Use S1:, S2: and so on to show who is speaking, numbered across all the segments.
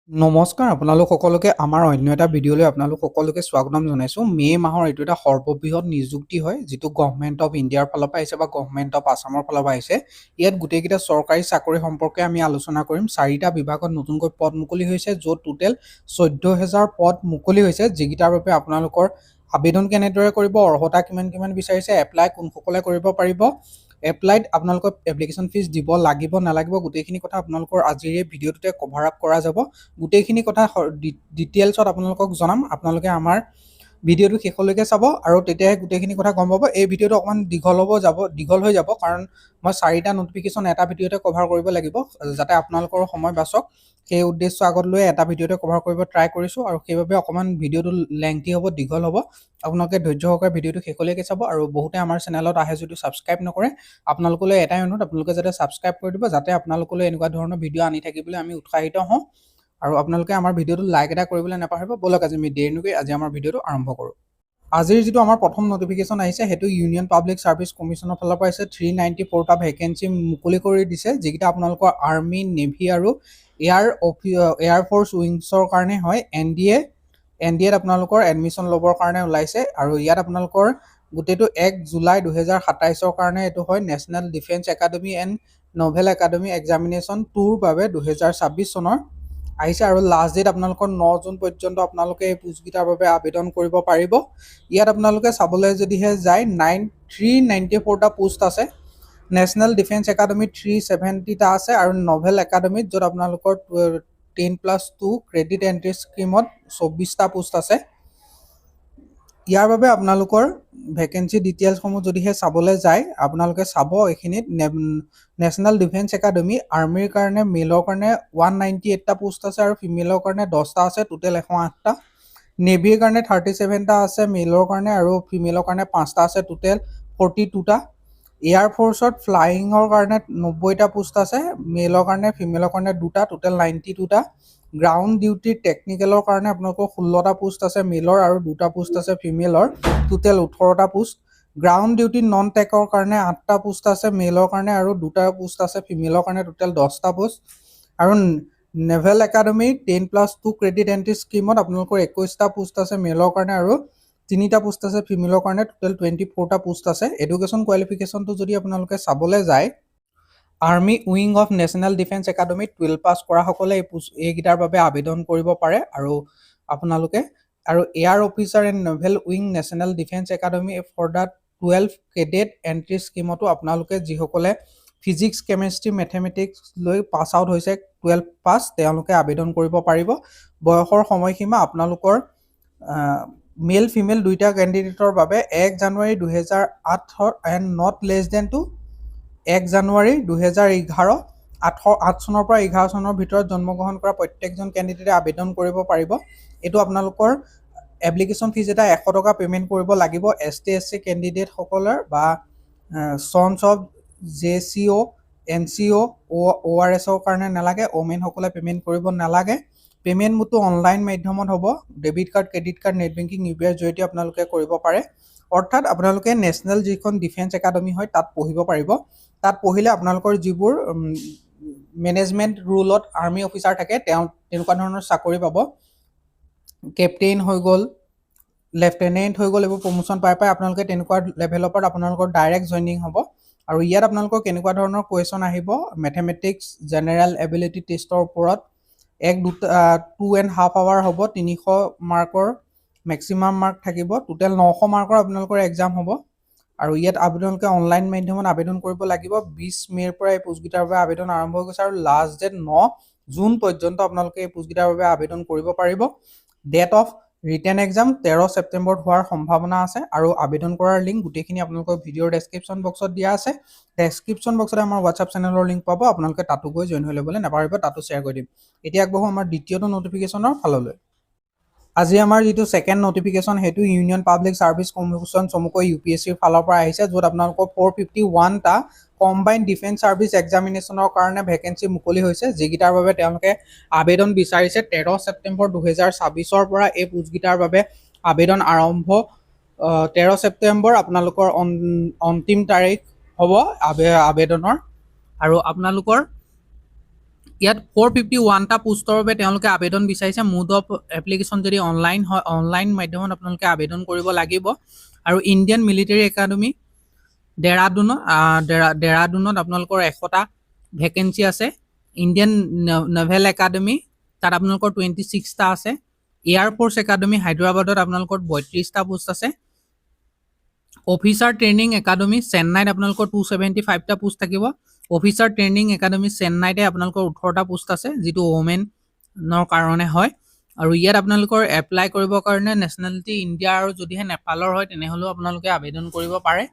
S1: নমস্কাৰ আপোনালোক সকলোকে আমাৰ অন্য এটা ভিডিঅ'লৈ আপোনালোক সকলোকে স্বাগতম জনাইছোঁ। মে' মাহৰ এইটো এটা সৰ্ববৃহৎ নিযুক্তি হয়, যিটো গভৰ্ণমেণ্ট অফ ইণ্ডিয়াৰ ফালৰ পৰা আহিছে বা গভৰ্ণমেণ্ট অফ আছামৰ ফালৰ পৰা আহিছে। ইয়াত গোটেইকেইটা চৰকাৰী চাকৰি সম্পৰ্কে আমি আলোচনা কৰিম। 4টা বিভাগত নতুনকৈ পদ মুকলি হৈছে, য'ত টোটেল 14,000 পদ মুকলি হৈছে, যিকেইটাৰ বাবে আপোনালোকৰ আবেদন কেনেদৰে কৰিব, অৰ্হতা কিমান বিচাৰিছে, এপ্লাই কোনসকলে কৰিব পাৰিব, এপ্লাইড আপোনালোকৰ এপ্লিকেশ্যন ফিজ দিব লাগিব নালাগিব, গোটেইখিনি কথা আপোনালোকৰ আজিৰ এই ভিডিঅ'টোতে কভাৰ আপ কৰা যাব। গোটেইখিনি কথা ডিটেইলছত আপোনালোকক জনাম। আপোনালোকে আমাৰ ভিডিঅ'টো শেষলৈকে চাব আৰু তেতিয়াহে গোটেইখিনি কথা গম পাব। এই ভিডিঅ'টো অকণমান দীঘল হৈ যাব, কাৰণ মই 4টা নটিফিকেশ্যন এটা ভিডিঅ'তে কভাৰ কৰিব লাগিব, যাতে আপোনালোকৰ সময় বাচক। সেই উদ্দেশ্য আগত লৈ এটা ভিডিঅ'তে কভাৰ কৰিব ট্ৰাই কৰিছোঁ, আৰু সেইবাবে অকণমান ভিডিঅ'টো লেংথি হ'ব, দীঘল হ'ব। আপোনালোকে ধৈৰ্য সহকাৰে ভিডিঅ'টো শেষলৈকে চাব। আৰু বহুতে আমাৰ চেনেলত আহে যদিও ছাবস্ক্ৰাইব নকৰে, আপোনালোকলৈ এটাই অনুৰোধ, আপোনালোকে যাতে ছাবস্ক্ৰাইব কৰি দিব, যাতে আপোনালোকলৈ এনেকুৱা ধৰণৰ ভিডিঅ' আনি থাকিবলৈ আমি উৎসাহিত হওঁ। আৰু আপোনালোকে আমাৰ ভিডিঅ'টো লাইক এটা কৰিবলৈ নাপাহৰিব। ব'লক আজি আমি দেৰি নকৰি আজি আমাৰ ভিডিঅ'টো আৰম্ভ কৰোঁ। আজিৰ যিটো আমাৰ প্ৰথম নটিফিকেশ্যন আহিছে, সেইটো ইউনিয়ন পাব্লিক ছাৰ্ভিচ কমিশ্যনৰ ফালৰ পৰা আহিছে। 394টা ভেকেঞ্চি মুকলি কৰি দিছে, যিকেইটা আপোনালোকৰ আৰ্মি, নেভি আৰু এয়াৰ ফ'ৰ্চ উইংছৰ কাৰণে হয়। এন ডি এত আপোনালোকৰ এডমিশ্যন ল'বৰ কাৰণে ওলাইছে, আৰু ইয়াত আপোনালোকৰ গোটেইটো 1 জুলাই 2027 কাৰণে এইটো হয়। National defence academy and naval academy examination 2ৰ বাবে 2026 চনৰ আহিছে, আৰু লাষ্ট ডেট আপোনালোকৰ 9 জুন পৰ্যন্ত আপোনালোকে এই পোষ্টকেইটাৰ বাবে আবেদন কৰিব পাৰিব। ইয়াত আপোনালোকে চাবলৈ যদিহে যায় 394টা পোষ্ট আছে। নেশ্যনেল ডিফেন্স একাডেমীত 370টা আছে, আৰু নভেল একাডেমীত, য'ত আপোনালোকৰ 10+2 ক্ৰেডিট এণ্ট্ৰি স্কিমত 24টা পোষ্ট আছে। ইয়াৰ বাবে আপোনালোকৰ ভেকেঞ্চি ডিটেইলছসমূহ যদিহে চাবলৈ যায়, আপোনালোকে চাব এইখিনিত নেশ্যনেল ডিফেন্স একাডেমী আৰ্মিৰ কাৰণে মেলৰ কাৰণে 198টা পোষ্ট আছে, আৰু ফিমেলৰ কাৰণে 10টা আছে, টোটেল 108টা। নেভিৰ কাৰণে 37টা আছে মেলৰ কাৰণে, আৰু ফিমেলৰ কাৰণে 5টা আছে, টোটেল 42টা। এয়াৰ ফ'ৰ্চত ফ্লাইঙৰ কাৰণে 90টা পোষ্ট আছে, মেলৰ কাৰণে ফিমেলৰ কাৰণে 2টা, টোটেল 92টা। গ্ৰাউণ্ড ডিউটি টেকনিকেলৰ কাৰণে আপোনালোকৰ 16টা পোষ্ট আছে মেলৰ, আৰু 2টা পোষ্ট আছে ফিমেলৰ, টোটেল 18টা পোষ্ট। গ্ৰাউণ্ড ডিউটি নন টেকৰ কাৰণে 8টা পোষ্ট আছে মেলৰ কাৰণে, আৰু 2টা পোষ্ট আছে ফিমেলৰ কাৰণে, টোটেল 10টা পোষ্ট। আৰু নেভেল একাডেমী 10+2 ক্ৰেডিট এণ্ট্ৰি স্কিমত আপোনালোকৰ 21টা পোষ্ট আছে মেলৰ কাৰণে, আৰু 3টা পোষ্ট আছে ফিমেলৰ কাৰণে, টোটেল 24টা পোষ্ট আছে। এডুকেশ্যন কোৱালিফিকেশ্যনটো যদি আপোনালোকে চাবলৈ যায়, army wing of national defence একাডেমীত 12 পাছ কৰাসকলে এইকেইটাৰ বাবে আবেদন কৰিব পাৰে। আৰু আপোনালোকে air officer and naval wing national defence academy for the 12 cadet entry স্কিমতো আপোনালোকে যিসকলে ফিজিক্স, কেমেষ্ট্ৰি, মেথমেটিক্স লৈ পাছ আউট হৈছে 12 পাছ, তেওঁলোকে আবেদন কৰিব পাৰিব। বয়সৰ সময়সীমা আপোনালোকৰ মেল ফিমেল দুইটা কেণ্ডিডেটৰ বাবে 1 জানুৱাৰী 2008 and not less than to 1 January 2011, 8 চনৰ পৰা 11 চনৰ ভিতৰত জন্মগ্ৰহণ কৰা প্ৰত্যেকজন কেণ্ডিডেটে আবেদন কৰিব পাৰিব। এইটো আপোনালোকৰ এপ্লিকেশ্যন ফিজ এটা 100 টকা পে'মেণ্ট কৰিব লাগিব। ST/SC কেণ্ডিডেটসকলৰ বা চনছ অফ JCO, NCO, ORSৰ কাৰণে নালাগে, ওমেনসকলে পে'মেণ্ট কৰিব নালাগে। পে'মেণ্ট মোডটো অনলাইন মাধ্যমত হ'ব। Debit card, credit card, net banking, UPI ৰ জৰিয়তে আপোনালোকে কৰিব পাৰে। অৰ্থাৎ আপোনালোকে নেশ্যনেল যিখন ডিফেন্স একাডেমী হয় তাত পঢ়িব পাৰিব। তাত পঢ়িলে আপোনালোকৰ যিবোৰ মেনেজমেণ্ট ৰুলত আৰ্মি অফিচাৰ থাকে, তেনেকুৱা ধৰণৰ চাকৰি পাব। কেপ্টেইন হৈ গ'ল, লেফটেনেণ্ট হৈ গ'ল, এইবোৰ প্ৰমোশ্যন পাই আপোনালোকে তেনেকুৱা লেভেলৰ পৰা আপোনালোকৰ ডাইৰেক্ট জইনিং হ'ব। আৰু ইয়াত আপোনালোকৰ কেনেকুৱা ধৰণৰ কুৱেশ্যন আহিব, মেথমেটিক্স জেনেৰেল এবিলিটি টেষ্টৰ ওপৰত 2.5 আৱাৰ হ'ব, 300 মাৰ্কৰ মেক্সিমাম মাৰ্ক থাকিব, টোটেল 900 মাৰ্কৰ আপোনালোকৰ এক্সাম হ'ব। আৰু ইয়াত আপোনালোকে অনলাইন মাধ্যমত আবেদন কৰিব লাগিব। 20 মে'ৰ পৰা এই পোষ্টকেইটাৰ বাবে আবেদন আৰম্ভ হৈ গৈছে, আৰু লাষ্ট ডেট 9 জুন পৰ্যন্ত আপোনালোকে এই পোষ্টকেইটাৰ বাবে আবেদন কৰিব পাৰিব। ডেট অফ ৰিটেন এক্সাম 13 ছেপ্টেম্বৰত হোৱাৰ সম্ভাৱনা আছে, আৰু আবেদন কৰাৰ লিংক গোটেইখিনি আপোনালোকৰ ভিডিঅ'ৰ ডেছক্ৰিপশ্যন বক্সত দিয়া আছে। ডেছক্ৰিপশ্যন বক্সতে আমাৰ হোৱাটছআপ চেনেলৰ লিংক পাব, আপোনালোকে তাতো গৈ জইন হৈ ল'বলৈ নাপাহৰিব, তাতো শ্বেয়াৰ কৰি দিম। এতিয়া আগবাঢ়ো আমাৰ দ্বিতীয়টো নটিফিকেশ্যনৰ ফাললৈ। আজি আমাৰ যিটো ছেকেণ্ড নটিফিকেশ্যন, সেইটো ইউনিয়ন পাব্লিক ছাৰ্ভিচ কমিশ্যন চমুকৈ UPSCৰ ফালৰ পৰা আহিছে, য'ত আপোনালোকৰ 451টা কম্বাইণ্ড ডিফেন্স ছাৰ্ভিচ এক্সামিনেশ্যনৰ কাৰণে ভেকেঞ্চি মুকলি হৈছে, যিকেইটাৰ বাবে তেওঁলোকে আবেদন বিচাৰিছে। 13 ছেপ্টেম্বৰ 2026 পৰা এই পোষ্টকেইটাৰ বাবে আবেদন আৰম্ভ। 13 ছেপ্টেম্বৰ আপোনালোকৰ অন্তিম তাৰিখ হ'ব আবেদনৰ। আৰু আপোনালোকৰ ইয়াত 451টা পোষ্টৰ বাবে তেওঁলোকে আবেদন বিচাৰিছে। মোড অফ এপ্লিকেশ্যন যদি অনলাইন হয়, অনলাইন মাধ্যমত আপোনালোকে আবেদন কৰিব লাগিব। আৰু ইণ্ডিয়ান মিলিটাৰী একাডেমি ডেৰাডুনত আপোনালোকৰ 100টা ভেকেঞ্চি আছে। ইণ্ডিয়ান নেভেল একাডেমি তাত আপোনালোকৰ 26টা আছে। এয়াৰফ'ৰ্চ একাডেমি হায়দৰাবাদত আপোনালোকৰ 32টা পোষ্ট আছে। অফিচাৰ ট্ৰেইনিং একাডেমি চেন্নাইত আপোনালোকৰ 275টা পোষ্ট থাকিব। অফিচাৰ ট্ৰেইনিং একাডেমি চেন্নাইতে আপোনালোকৰ 18টা পোষ্ট আছে, যিটো ওমেনৰ কাৰণে হয়। আৰু ইয়াত আপোনালোকৰ এপ্লাই কৰিবৰ কাৰণে নেশ্যনেলিটি ইণ্ডিয়া আৰু যদিহে নেপালৰ হয় তেনেহ'লেও আপোনালোকে আবেদন কৰিব পাৰে।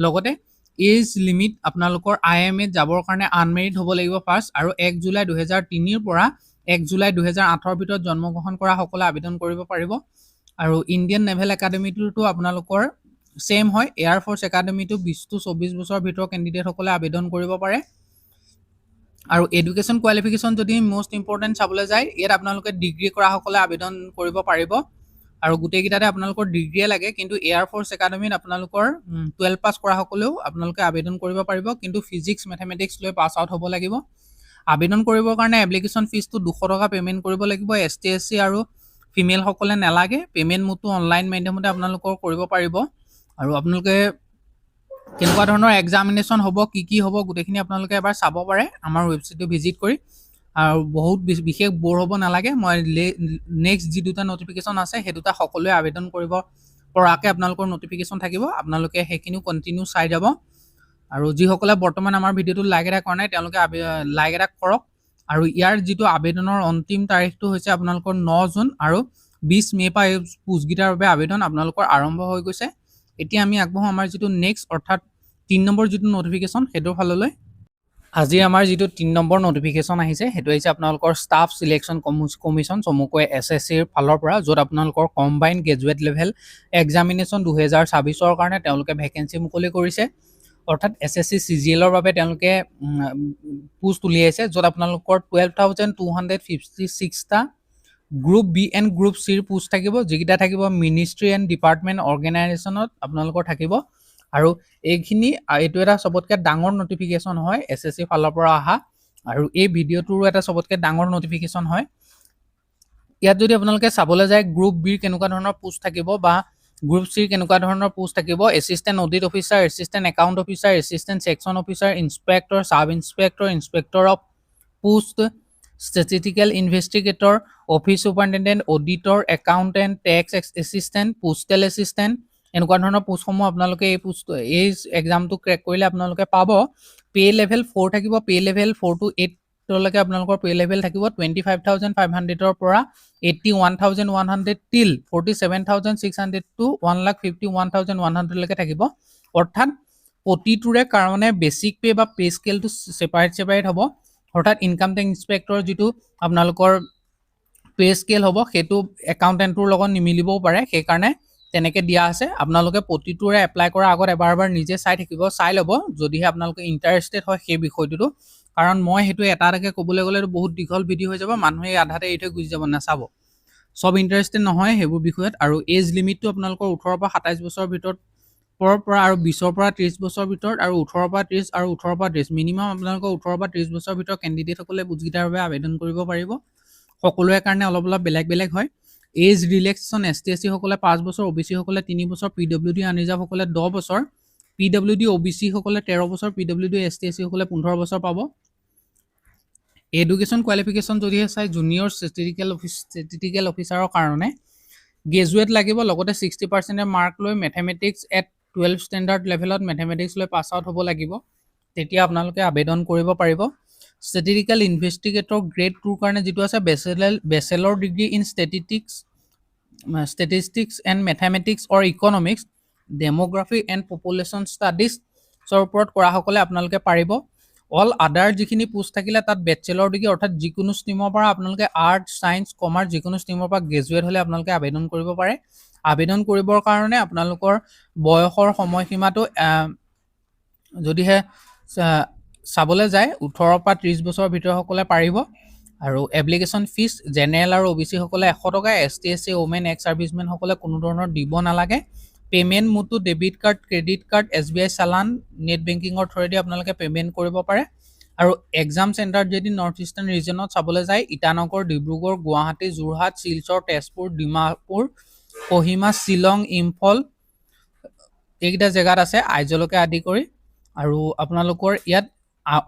S1: লগতে এজ লিমিট আপোনালোকৰ IMA যাবৰ কাৰণে আনমেৰিড হ'ব লাগিব ফাৰ্ষ্ট, আৰু 1 জুলাই 2003ৰ পৰা 1 জুলাই 2008ৰ ভিতৰত জন্মগ্ৰহণ কৰা সকলে আবেদন কৰিব পাৰিব। আৰু ইণ্ডিয়ান নেভেল একাডেমিটোতো আপোনালোকৰ ছেম হয়। এয়াৰফ'ৰ্চ একাডেমিটো 20-24 বছৰৰ ভিতৰৰ কেণ্ডিডেটসকলে আবেদন কৰিব পাৰে। আৰু এডুকেশ্যন কোৱালিফিকেশ্যন যদি মষ্ট ইম্পৰ্টেণ্ট চাবলৈ যায়, ইয়াত আপোনালোকে ডিগ্ৰী কৰা সকলে আবেদন কৰিব পাৰিব। আৰু গোটেইকেইটাতে আপোনালোকৰ ডিগ্ৰীয়ে লাগে, কিন্তু এয়াৰফ'ৰ্চ একাডেমিত আপোনালোকৰ 12 পাছ কৰা সকলেও আপোনালোকে আবেদন কৰিব পাৰিব, কিন্তু ফিজিক্স মেথমেটিক্স লৈ পাছ আউট হ'ব লাগিব। আবেদন কৰিবৰ কাৰণে এপ্লিকেশ্যন ফিজটো 200 টকা পে'মেণ্ট কৰিব লাগিব। ST SC আৰু ফিমেলসকলে নালাগে। পে'মেণ্ট মোডটো অনলাইন মাধ্যমতে আপোনালোকৰ কৰিব পাৰিব। আৰু আপোনালোকে কেনেকুৱা ধৰণৰ এক্সামিনেশ্যন হ'ব, কি হ'ব, গোটেইখিনি আপোনালোকে এবাৰ চাব পাৰে আমাৰ ৱেবছাইটটো ভিজিট কৰি। আৰু বহুত বিশেষ বৰ হ'ব নালাগে। মই নেক্সট যি দুটা নটিফিকেশ্যন আছে সেই দুটা সকলোৱে আবেদন কৰিব পৰাকৈ আপোনালোকৰ নটিফিকেশ্যন থাকিব। আপোনালোকে সেইখিনিও কণ্টিনিউ চাই যাব। আৰু যিসকলে বৰ্তমান আমাৰ ভিডিঅ'টো লাইক এটা কৰা নাই তেওঁলোকে লাইক এটা কৰক। আৰু ইয়াৰ যিটো আবেদনৰ অন্তিম তাৰিখটো হৈছে আপোনালোকৰ 9 জুন, আৰু 20 মে' পৰা এই পোষ্টকেইটাৰ বাবে আবেদন আপোনালোকৰ আৰম্ভ হৈ গৈছে। এতিয়া আমি আগবঢ়ো আমাৰ যিটো নেক্সট অৰ্থাৎ 3 নম্বৰ যিটো নটিফিকেশ্যন সেইটোৰ ফাললৈ। আজি আমাৰ যিটো 3 নম্বৰ নটিফিকেশ্যন আহিছে সেইটো আহিছে আপোনালোকৰ ষ্টাফ চিলেকশ্যন কমিশ্যন চমুকৈ SSCৰ ফালৰ পৰা, য'ত আপোনালোকৰ কম্বাইন গ্ৰেজুৱেট লেভেল এক্সামিনেশ্যন 2026ৰ কাৰণে তেওঁলোকে ভেকেঞ্চি মুকলি কৰিছে। অৰ্থাৎ SSC CGLৰ বাবে তেওঁলোকে পোষ্ট উলিয়াইছে, য'ত আপোনালোকৰ 12,256টা গ্ৰুপ B এণ্ড গ্ৰুপ Cৰ পোষ্ট থাকিব, যিকেইটা থাকিব মিনিষ্ট্ৰী এণ্ড ডিপাৰ্টমেণ্ট অৰ্গেনাইজেশ্যনত আপোনালোকৰ থাকিব। আৰু এইটো এটা চবতকৈ ডাঙৰ নটিফিকেশ্যন হয় SSC ফালৰ পৰা অহা, আৰু এই ভিডিঅ'টোৰো এটা চবতকৈ ডাঙৰ নটিফিকেশ্যন হয়। ইয়াত যদি আপোনালোকে চাবলৈ যায় গ্ৰুপ Bৰ কেনেকুৱা ধৰণৰ পোষ্ট থাকিব বা গ্ৰুপ Cৰ কেনেকুৱা ধৰণৰ পোষ্ট থাকিব, assistant audit officer, assistant account officer, assistant section officer, inspector, sub inspector, inspector of post, statistical investigator, office superintendent, auditor, accountant, tax assistant, postal assistant, এনেকুৱা ধৰণৰ পোষ্টসমূহ আপোনালোকে এই এক্সামটো ক্ৰেক কৰিলে আপোনালোকে পাব। পে' লেভেল 4 থাকিব। পে' লেভেল 4 to 8লৈকে আপোনালোকৰ pay' level থাকিব 25,500ৰ পৰা 81,100 till 47,600 to 1,51,100লৈকে থাকিব। অৰ্থাৎ প্ৰতিটোৰে কাৰণে বেছিক পে' বা পে' স্কেলটো ছেপাৰেট হ'ব। অৰ্থাৎ ইনকাম টেক্স ইনস্পেক্টৰ যিটো আপোনালোকৰ পে' স্কেল হ'ব সেইটো একাউণ্টেণ্টটোৰ লগত নিমিলিবও পাৰে, সেইকাৰণে তেনেকৈ দিয়া আছে। আপোনালোকে প্ৰতিটোৰে এপ্লাই কৰাৰ আগত এবাৰ নিজে চাই ল'ব, যদিহে আপোনালোকে ইণ্টাৰেষ্টেড হয় সেই বিষয়টোতো। কাৰণ মই সেইটো এটাকৈ ক'বলৈ গ'লে বহুত দীঘল ভিডিঅ' হৈ যাব, মানুহে আধাতে এৰি থৈ গুচি যাব, নাচাব। চব ইণ্টাৰেষ্টেড নহয় সেইবোৰ বিষয়ত। আৰু এজ লিমিটটো আপোনালোকৰ 18 পৰা 27 বছৰৰ ভিতৰত পৰা, আৰু 20 পৰা 30 বছৰৰ ভিতৰত, আৰু 18 পৰা 30 আৰু 18 পৰা 30। মিনিমাম আপোনালোকৰ 18 পৰা 30 বছৰৰ ভিতৰত কেণ্ডিডেটসকলে পোষ্টকেইটাৰ বাবে আবেদন কৰিব পাৰিব। সকলোৰে কাৰণে অলপ বেলেগ হয়। এজ ৰিলেক্সেশ্যন ST SC সকলে 5 বছৰ, OBC সকলে 3 বছৰ, PWD আনৰিজাৰ্ভ সকলে 10 বছৰ, PWD OBC সকলে 13 বছৰ, PWD ST SC সকলে 15 বছৰ পাব। এডুকেশ্যন কোৱালিফিকেশ্যন যদিহে চাই জুনিয়ৰ ষ্টেটিষ্টিকেল অফিচাৰৰ কাৰণে গ্ৰেজুৱেট লাগিব, লগতে 60% মাৰ্ক লৈ মেথমেটিক্স এট 12 ষ্টেণ্ডাৰ্ড লেভেলত মেথমেটিক্স লৈ পাছ আউট হ'ব লাগিব, তেতিয়া আপোনালোকে আবেদন কৰিব পাৰিব। ষ্টেটিষ্টিকেল ইনভেষ্টিগেটৰ গ্ৰেড 2ৰ কাৰণে যিটো আছে bachelor degree in statistics and mathematics or economics, demography and population ষ্টাডিজৰ ওপৰত কৰা সকলে আপোনালোকে পাৰিব। অল আদাৰ যিখিনি পোষ্ট থাকিলে তাত বেচেলৰ ডিগ্ৰী অৰ্থাৎ যিকোনো ষ্ট্ৰীমৰ পৰা আপোনালোকে আৰ্টছ, ছায়েন্স, কমাৰ্চ যিকোনো ষ্ট্ৰীমৰ পৰা গ্ৰেজুৱেট হ'লে আপোনালোকে আবেদন কৰিব পাৰে। আবেদন কৰিবৰ কাৰণে আপোনালোকৰ বয়সৰ সময়সীমাটো যদিহে চাবলৈ যায় 18 পৰা 30 বছৰৰ ভিতৰত সকলে পাৰিব। আৰু এপ্লিকেশ্যন ফিজ জেনেৰেল আৰু OBC সকলে 100 টকা, ST SC women ex servicemen সকলে কোনো ধৰণৰ দিব নালাগে। পে'মেণ্ট মোডটো debit card, credit card, SBI challan, net বেংকিঙৰ থ্ৰুৱেদি আপোনালোকে পে'মেণ্ট কৰিব পাৰে। আৰু এক্সাম চেণ্টাৰ যদি নৰ্থ ইষ্টাৰ্ণ ৰিজনত চাবলৈ যায় ইটানগৰ, ডিব্ৰুগড়, গুৱাহাটী, যোৰহাট, শিলচৰ, তেজপুৰ, ডিমাপুৰ, কহিমা, শ্বিলং, ইম্ফল এইকেইটা জেগাত আছে আইজলকে আদি কৰি। আৰু আপোনালোকৰ ইয়াত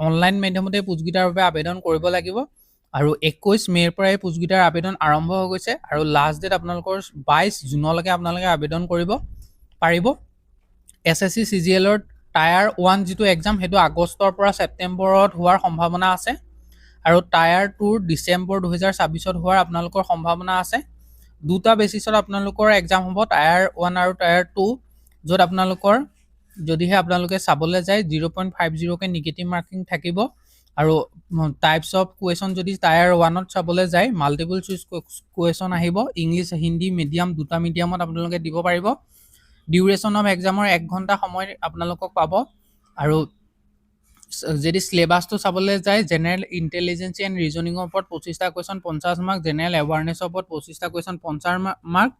S1: অনলাইন মাধ্যমতে পোষ্টকেইটাৰ বাবে আবেদন কৰিব লাগিব। আৰু 21 মে'ৰ পৰা এই পোষ্টকেইটাৰ আবেদন আৰম্ভ হৈ গৈছে আৰু লাষ্ট ডেট আপোনালোকৰ 22 জুনলৈকে আপোনালোকে আবেদন কৰিব পাৰিব। SSC CGLৰ টায়াৰ 1 যিটো এক্সাম সেইটো আগষ্টৰ পৰা ছেপ্টেম্বৰত হোৱাৰ সম্ভাৱনা আছে আৰু টায়াৰ 2 ডিচেম্বৰ 2024ত হোৱাৰ আপোনালোকৰ সম্ভাৱনা আছে। দুটা বেচিছত আপোনালোকৰ এক্সাম হ'ব, টায়াৰ 1 আৰু টায়াৰ 2, য'ত আপোনালোকৰ যদিহে আপোনালোকে চাবলৈ যায় 0.50কে নিগেটিভ মাৰ্কিং থাকিব। আৰু টাইপছ অফ কুৱেশ্যন যদি টায়াৰ 1ত চাবলৈ যায় মাল্টিপল চুইচ কুৱেশ্যন আহিব, ইংলিছ হিন্দী মিডিয়াম দুটা মিডিয়ামত আপোনালোকে দিব পাৰিব। ডিউৰেশ্যন অফ এক্সামৰ 1 ঘণ্টা সময় আপোনালোকক পাব। আৰু যদি চিলেবাছটো চাবলৈ যায় জেনেৰেল ইণ্টেলিজেঞ্চি এণ্ড ৰিজনিঙৰ ওপৰত 25টা কুৱেশ্যন 50 মাৰ্ক, জেনেৰেল এৱাৰনেছৰ ওপৰত 25টা কুৱেশ্যন 50 মাৰ্ক,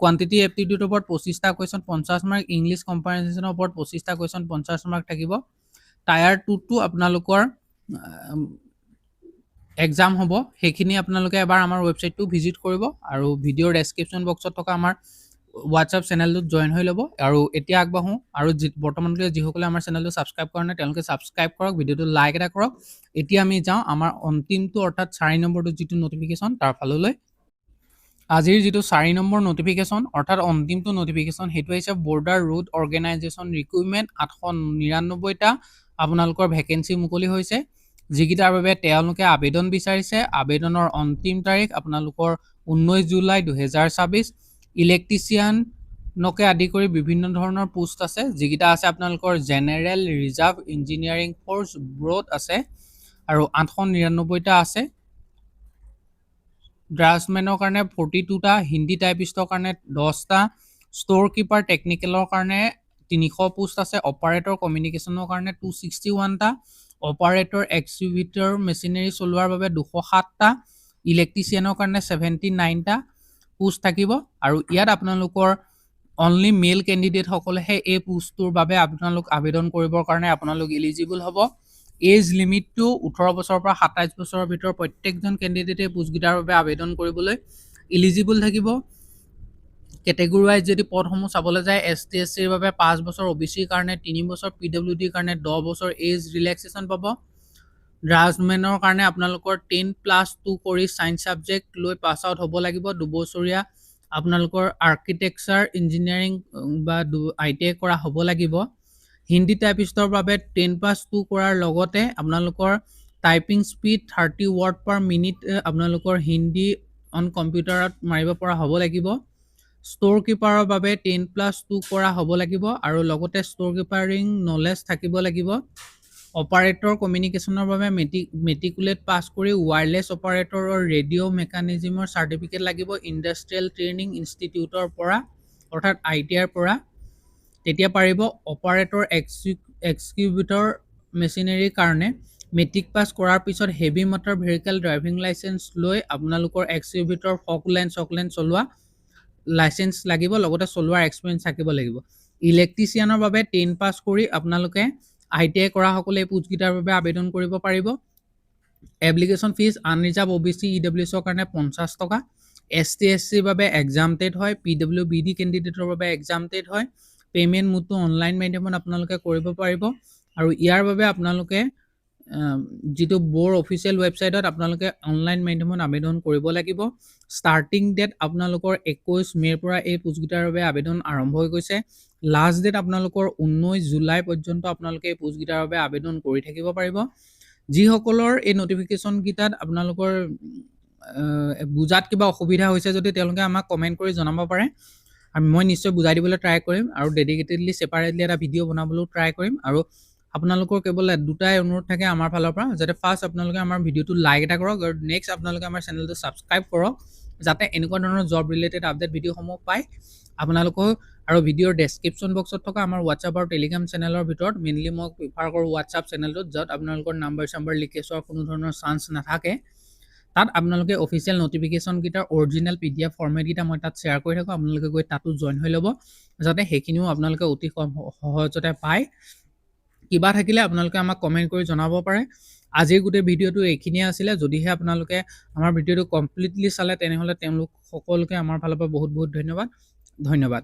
S1: কোৱান্টিটি এপ্টিটিউডৰ ওপৰত 25টা কুৱেশ্যন 50 মাৰ্ক, ইংলিছ কম্পাৰিজনৰ ওপৰত 25টা কুৱেশ্যন 50 মাৰ্ক থাকিব। টায়াৰ 2টো আপোনালোকৰ এক্সাম হ'ব, সেইখিনি আপোনালোকে এবাৰ আমাৰ ৱেবছাইটটো ভিজিট কৰিব আৰু ভিডিঅ'ৰ ডেছক্ৰিপশ্যন বক্সত থকা আমাৰ হোৱাটছআপ চেনেলটোত জইন হৈ ল'ব। আৰু এতিয়া আগবাঢ়োঁ আৰু বৰ্তমানলৈকে যিসকলে আমাৰ চেনেলটো ছাবস্ক্ৰাইব কৰা নাই তেওঁলোকে ছাবস্ক্ৰাইব কৰক, ভিডিঅ'টো লাইক এটা কৰক। এতিয়া আমি যাওঁ আমাৰ অন্তিমটো অৰ্থাৎ 4 নম্বৰটো যিটো নটিফিকেশ্যন তাৰ ফাললৈ। আজিৰ যিটো 4 নম্বৰ নটিফিকেশ্যন অৰ্থাৎ অন্তিমটো নটিফিকেশ্যন সেইটো হৈছে বৰ্ডাৰ ৰোড অৰ্গেনাইজেশ্যন ৰিক্ৰুইটমেণ্ট 899টা আপোনালোকৰ ভেকেঞ্চি মুকলি হৈছে, যিকেইটাৰ বাবে তেওঁলোকে আবেদন বিচাৰিছে। আবেদনৰ অন্তিম তাৰিখ আপোনালোকৰ 19 জুলাই 2024। ইলেক্ট্ৰিচিয়ানকে আদি কৰি বিভিন্ন ধৰণৰ পোষ্ট আছে, যিকেইটা আছে আপোনালোকৰ general reserve engineering force broad আছে আৰু 899টা আছে। ড্ৰাফ্টমেনৰ কাৰণে 42টা, হিন্দী টাইপিষ্টৰ কাৰণে 10টা, ষ্ট'ৰ কিপাৰ টেকনিকেলৰ কাৰণে 300 পোষ্ট আছে, অপাৰেটৰ কমিউনিকেশ্যনৰ কাৰণে 261টা, অপাৰেটৰ এক্সিভিটৰ মেচিনেৰী চলোৱাৰ বাবে 207টা, ইলেক্ট্ৰিচিয়ানৰ কাৰণে 79টা পোষ্ট থাকিব। আৰু ইয়াত আপোনালোকৰ অনলি মেল কেণ্ডিডেটসকলেহে এই পোষ্টটোৰ বাবে আপোনালোক আবেদন কৰিবৰ কাৰণে আপোনালোক ইলিজিবল হ'ব। এজ লিমিটটো 18 বছৰৰ পৰা 27 বছৰৰ ভিতৰত প্ৰত্যেকজন কেণ্ডিডেটে পোষ্টকেইটাৰ বাবে আবেদন কৰিবলৈ ইলিজিবল থাকিব। কেটেগৰী ৱাইজ যদি পদসমূহ চাবলৈ যায় ST SCৰ বাবে 5 বছৰ, OBCৰ কাৰণে 3 বছৰ, PWDৰ কাৰণে 10 বছৰ এজ ৰিলেক্সেশ্যন পাব। ড্ৰাফ্টমেনৰ কাৰণে আপোনালোকৰ 10+2 কৰি ছায়েন্স ছাবজেক্ট লৈ পাছ আউট হ'ব লাগিব, 2 বছৰীয়া আপোনালোকৰ আৰ্কিটেকচাৰ ইঞ্জিনিয়াৰিং বা ITI কৰা হ'ব লাগিব। হিন্দী টাইপিষ্টৰ বাবে 10+2 কৰাৰ লগতে আপোনালোকৰ টাইপিং স্পীড 30 ৱৰ্ড পাৰ মিনিট আপোনালোকৰ হিন্দী অন কম্পিউটাৰত মাৰিব পৰা হ'ব লাগিব। ষ্ট'ৰ কিপাৰৰ বাবে 10+2 কৰা হ'ব লাগিব আৰু লগতে ষ্ট'ৰ কিপাৰিং নলেজ থাকিব লাগিব। অপাৰেটৰ কমিউনিকেশ্যনৰ বাবে মেট্ৰিকুলেট পাছ কৰি ৱায়াৰলেছ অপাৰেটৰৰ ৰেডিঅ' মেকানিজিমৰ চাৰ্টিফিকেট লাগিব ইণ্ডাষ্ট্ৰিয়েল ট্ৰেইনিং ইনষ্টিটিউটৰ পৰা অৰ্থাৎ ITIৰ পৰা, তেতিয়া পাৰিব। অপাৰেটৰ এক্সিকিউটিভৰ মেচিনেৰীৰ কাৰণে মেট্ৰিক পাছ কৰাৰ পিছত heavy motor vehicle driving licence লৈ আপোনালোকৰ এক্সিকিউটিভৰ ফকলেণ্ড চলোৱা লাইচেঞ্চ লাগিব, লগতে চলোৱাৰ এক্সপিৰিয়েঞ্চ থাকিব লাগিব। ইলেক্ট্ৰিচিয়ানৰ বাবে 10 পাছ কৰি আপোনালোকে ITI কৰাসকলে এই পোষ্টকেইটাৰ বাবে আবেদন কৰিব পাৰিব। এপ্লিকেশ্যন ফিজ আনৰিজাৰ্ভ OBC EWSৰ কাৰণে 50 টকা, ST SCৰ বাবে এক্সামটেড হয়, PWBD কেণ্ডিডেটৰ বাবে এক্সামটেড হয়। পে'মেণ্ট মোডটো অনলাইন মাধ্যমত আপোনালোকে কৰিব পাৰিব আৰু ইয়াৰ বাবে আপোনালোকে যিটো ব'ৰ্ড অফিচিয়েল ৱেবছাইটত আপোনালোকে অনলাইন মাধ্যমত আবেদন কৰিব লাগিব। ষ্টাৰ্টিং ডেট আপোনালোকৰ 21 মে'ৰ পৰা এই পোষ্টকেইটাৰ বাবে আবেদন আৰম্ভ হৈ গৈছে। লাষ্ট ডেট আপোনালোকৰ 19 জুলাই পৰ্যন্ত আপোনালোকে এই পোষ্টকেইটাৰ বাবে আবেদন কৰি থাকিব পাৰিব। যিসকলৰ এই নটিফিকেশ্যনকেইটাত আপোনালোকৰ বুজাত কিবা অসুবিধা হৈছে যদি তেওঁলোকে আমাক কমেণ্ট কৰি জনাব পাৰে, আৰু মই নিশ্চয় বুজাই দিবলৈ ট্ৰাই কৰিম আৰু ডেডিকেটেডলি ছেপাৰেটলি এটা ভিডিঅ' বনাবলৈও ট্ৰাই কৰিম। আৰু আপোনালোকৰ কেৱল দুটাই অনুৰোধ থাকে আমাৰ ফালৰ পৰা, যাতে ফাৰ্ষ্ট আপোনালোকে আমাৰ ভিডিঅ'টো লাইক এটা কৰক আৰু নেক্সট আপোনালোকে আমাৰ চেনেলটো ছাবস্ক্ৰাইব কৰক, যাতে এনেকুৱা ধৰণৰ জব ৰিলেটেড আপডেট ভিডিঅ'সমূহ পায় আপোনালোকক। আৰু ভিডিঅ'ৰ ডেছক্ৰিপশ্যন বক্সত থকা আমাৰ হোৱাটছআপ আৰু টেলিগ্ৰাম চেনেলৰ ভিতৰত মেইনলি মই প্ৰিফাৰ কৰোঁ হোৱাটছআপ চেনেলটোত, য'ত আপোনালোকৰ নাম্বাৰ লিক চোৱাৰ কোনো ধৰণৰ চান্স নাথাকে। তাত আপোনালোকে অফিচিয়েল নটিফিকেশ্যনকেইটাৰ অৰিজিনেল PDF ফৰ্মেটকেইটা মই তাত শ্বেয়াৰ কৰি থাকোঁ, আপোনালোকে গৈ তাতো জইন হৈ ল'ব, যাতে সেইখিনিও আপোনালোকে অতি সহজতে পায়। কিবা থাকিলে আপোনালোকে আমাক কমেণ্ট কৰি জনাব পাৰে। আজিৰ গোটেই ভিডিঅ'টো এইখিনিয়ে আছিলে। যদিহে আপোনালোকে আমাৰ ভিডিঅ'টো কমপ্লিটলি চালে তেনেহ'লে তেওঁলোক সকলোকে আমাৰ ফালৰ পৰা বহুত বহুত ধন্যবাদ।